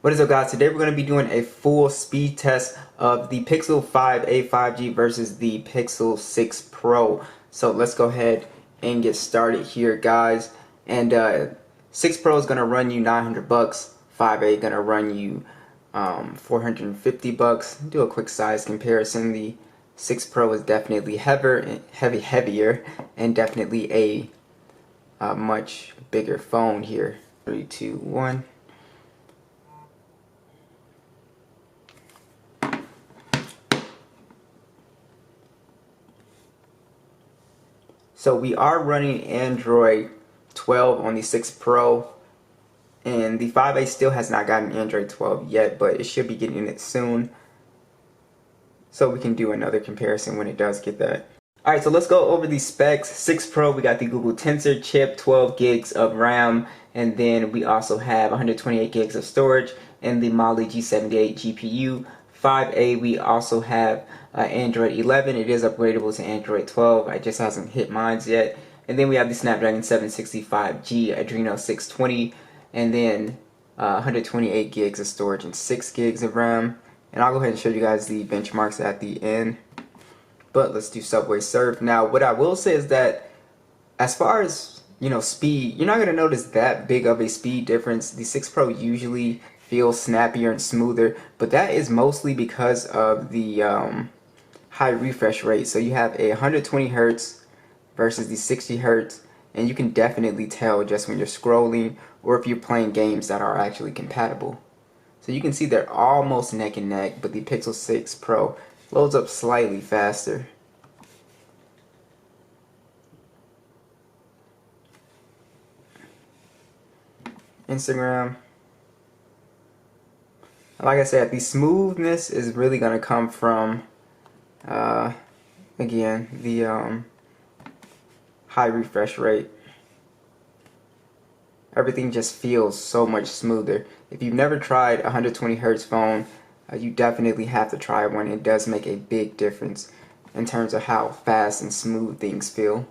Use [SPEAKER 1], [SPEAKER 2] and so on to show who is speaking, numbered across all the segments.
[SPEAKER 1] What is up, guys? Today we're going to be doing a full speed test of the Pixel 5a 5G versus the Pixel 6 Pro. So let's go ahead and get started here, guys. And 6 Pro is going to run you 900 bucks. 5a going to run you 450 bucks. Do a quick size comparison. The 6 Pro is definitely heavier, and definitely a much bigger phone here. 3, 2, 1. So we are running Android 12 on the 6 Pro, and the 5A still has not gotten Android 12 yet, but it should be getting it soon. So we can do another comparison when it does get that. Alright, so let's go over the specs. 6 Pro, we got the Google Tensor chip, 12 gigs of RAM, and then we also have 128 gigs of storage, and the Mali G78 GPU. 5A, we also have Android 11. It is upgradable to Android 12. It just hasn't hit mine yet. And then we have the Snapdragon 765G Adreno 620, and then 128 gigs of storage and 6 gigs of RAM. And I'll go ahead and show you guys the benchmarks at the end. But let's do Subway Surf. Now, what I will say is that as far as, speed, you're not going to notice that big of a speed difference. The 6 Pro usually feels snappier and smoother, but that is mostly because of the high refresh rate. So you have a 120 Hertz versus the 60 Hertz, and you can definitely tell just when you're scrolling or if you're playing games that are actually compatible. So you can see they're almost neck and neck, but the Pixel 6 Pro loads up slightly faster. Instagram. Like I said, the smoothness is really going to come from, again, the high refresh rate. Everything just feels so much smoother. If you've never tried a 120 Hertz phone, you definitely have to try one. It does make a big difference in terms of how fast and smooth things feel.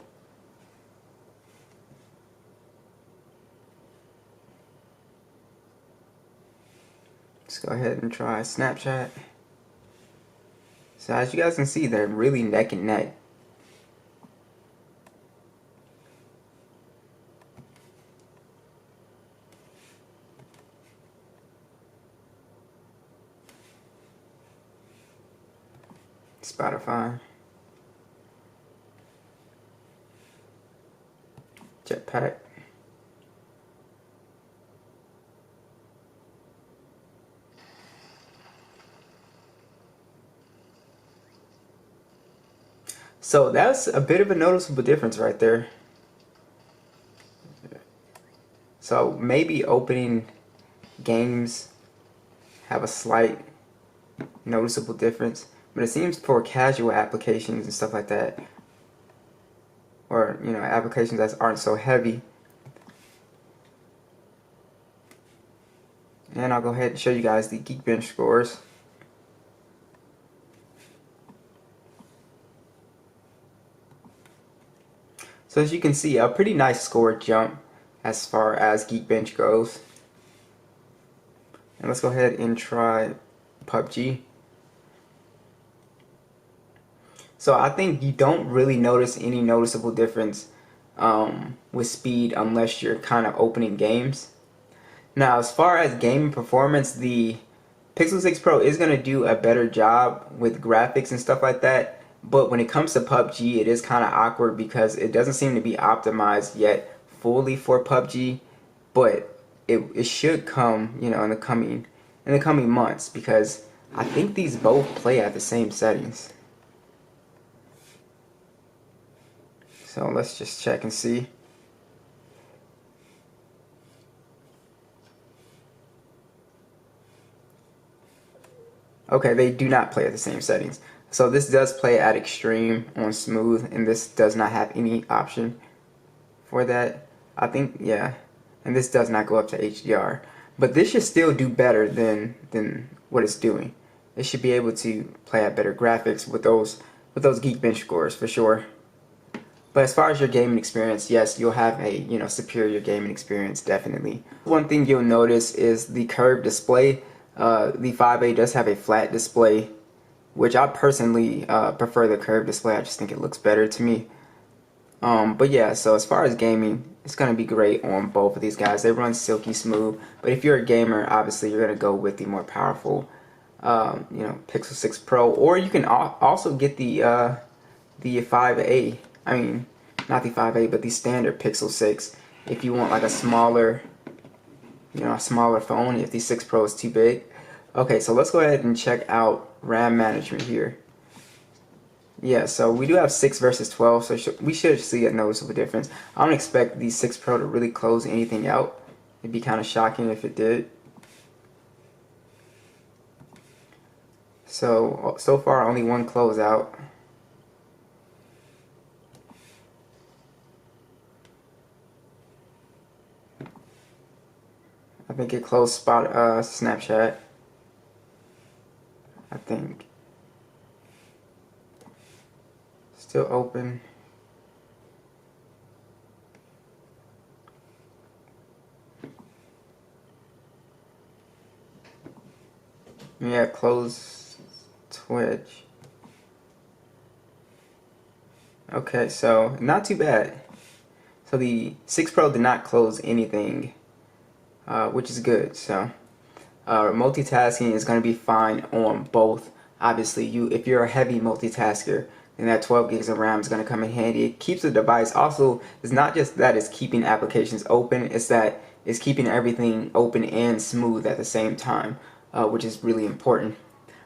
[SPEAKER 1] Let's go ahead and try Snapchat. So as you guys can see, they're really neck and neck. Spotify. Jetpack. So that's a bit of a noticeable difference right there. So maybe opening games have a slight noticeable difference, but it seems for casual applications and stuff like that, or applications that aren't so heavy. And I'll go ahead and show you guys the Geekbench scores. So as you can see, a pretty nice score jump as far as Geekbench goes. And let's go ahead and try PUBG. So I think you don't really notice any noticeable difference with speed unless you're kind of opening games. Now, as far as gaming performance, the Pixel 6 Pro is going to do a better job with graphics and stuff like that. But when it comes to PUBG, it is kind of awkward because it doesn't seem to be optimized yet fully for PUBG. But it should come, in the coming months, because I think these both play at the same settings. So let's just check and see. Okay, they do not play at the same settings. So this does play at extreme on smooth, and this does not have any option for that. I think, yeah. And this does not go up to HDR. But this should still do better than what it's doing. It should be able to play at better graphics with those Geekbench scores for sure. But as far as your gaming experience, yes, you'll have a, superior gaming experience, definitely. One thing you'll notice is the curved display. The 5A does have a flat display, which I personally prefer the curved display. I just think it looks better to me. But yeah, so as far as gaming, it's going to be great on both of these guys. They run silky smooth, but if you're a gamer, obviously you're going to go with the more powerful, Pixel 6 Pro, or you can also get the 5A. I mean, not the 5A, but the standard Pixel 6 if you want like a smaller, a smaller phone if the 6 Pro is too big. Okay, so let's go ahead and check out RAM management here. Yeah, so we do have 6 versus 12, so we should see a noticeable difference. I don't expect the 6 Pro to really close anything out. It'd be kind of shocking if it did. So far only one closeout. I think it closed Snapchat. I think. Still open. Yeah, close Twitch. Okay, so not too bad. So the 6 Pro did not close anything, which is good. So multitasking is going to be fine on both. Obviously, if you're a heavy multitasker, then that 12 gigs of RAM is going to come in handy. It keeps the device. Also, it's not just that it's keeping applications open, it's that it's keeping everything open and smooth at the same time, which is really important.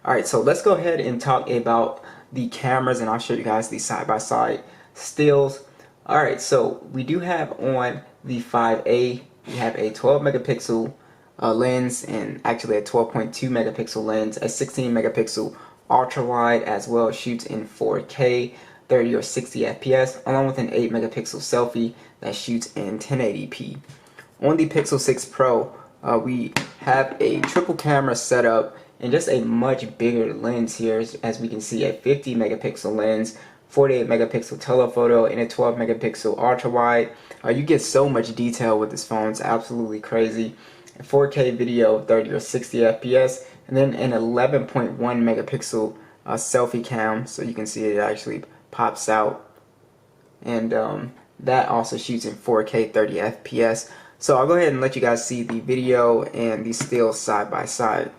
[SPEAKER 1] Alright, so let's go ahead and talk about the cameras, and I'll show you guys the side-by-side stills. Alright, so we do have on the 5A, we have a 12 megapixel lens, and actually a 12.2 megapixel lens, a 16 megapixel ultra wide, as well as shoots in 4K 30 or 60 FPS, along with an 8 megapixel selfie that shoots in 1080p. On the Pixel 6 Pro, we have a triple camera setup and just a much bigger lens here, as we can see, a 50 megapixel lens, 48 megapixel telephoto, and a 12 megapixel ultra wide. You get so much detail with this phone, it's absolutely crazy. 4K video, 30 or 60 FPS, and then an 11.1 megapixel selfie cam, so you can see it actually pops out, and that also shoots in 4K 30 FPS. So I'll go ahead and let you guys see the video and the stills side by side.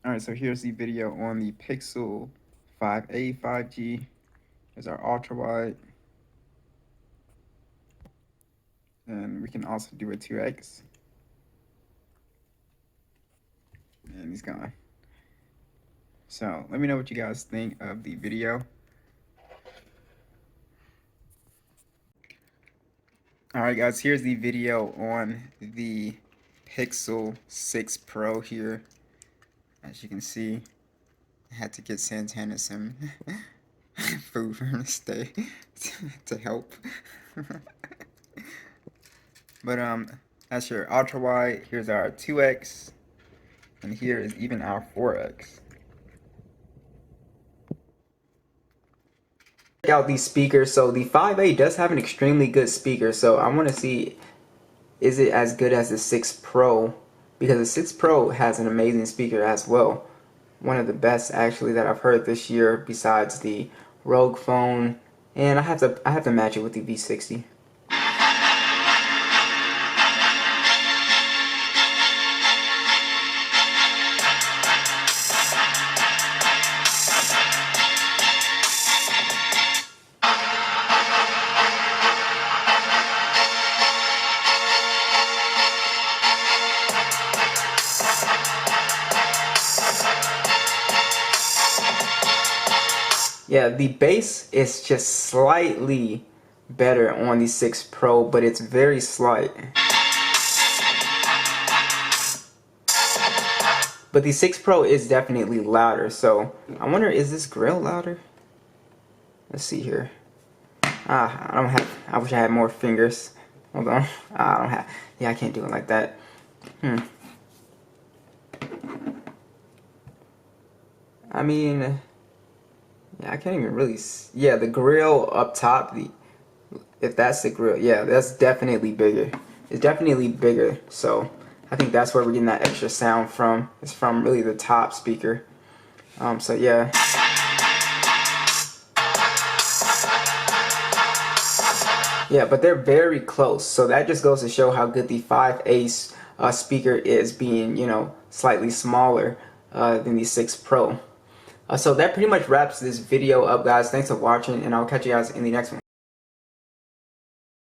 [SPEAKER 1] Alright, so here's the video on the Pixel 5A 5G. Here's our ultra wide. And we can also do a 2x. And he's gone. So let me know what you guys think of the video. Alright guys, here's the video on the Pixel 6 Pro here. As you can see, I had to get Santana some food for him to stay to help. But that's your ultra wide. Here's our 2x, and here is even our 4x. Check out these speakers. So the 5A does have an extremely good speaker. So I want to see, is it as good as the 6 Pro? Because the 6 Pro has an amazing speaker as well. one of the best actually that I've heard this year, besides the Rogue Phone, and I have to match it with the V60. Yeah, the bass is just slightly better on the 6 Pro, but it's very slight. But the 6 Pro is definitely louder, so I wonder, is this grill louder? Let's see here. I wish I had more fingers. Hold on. I don't have, yeah, I can't do it like that. I mean, yeah, I can't even really yeah, the grill up top, if that's the grill, yeah, that's definitely bigger. It's definitely bigger, so I think that's where we're getting that extra sound from. It's from really the top speaker. So yeah. Yeah, but they're very close, so that just goes to show how good the 5A speaker is, being, you know, slightly smaller than the 6 Pro. So that pretty much wraps this video up, guys. Thanks for watching, and I'll catch you guys in the next one.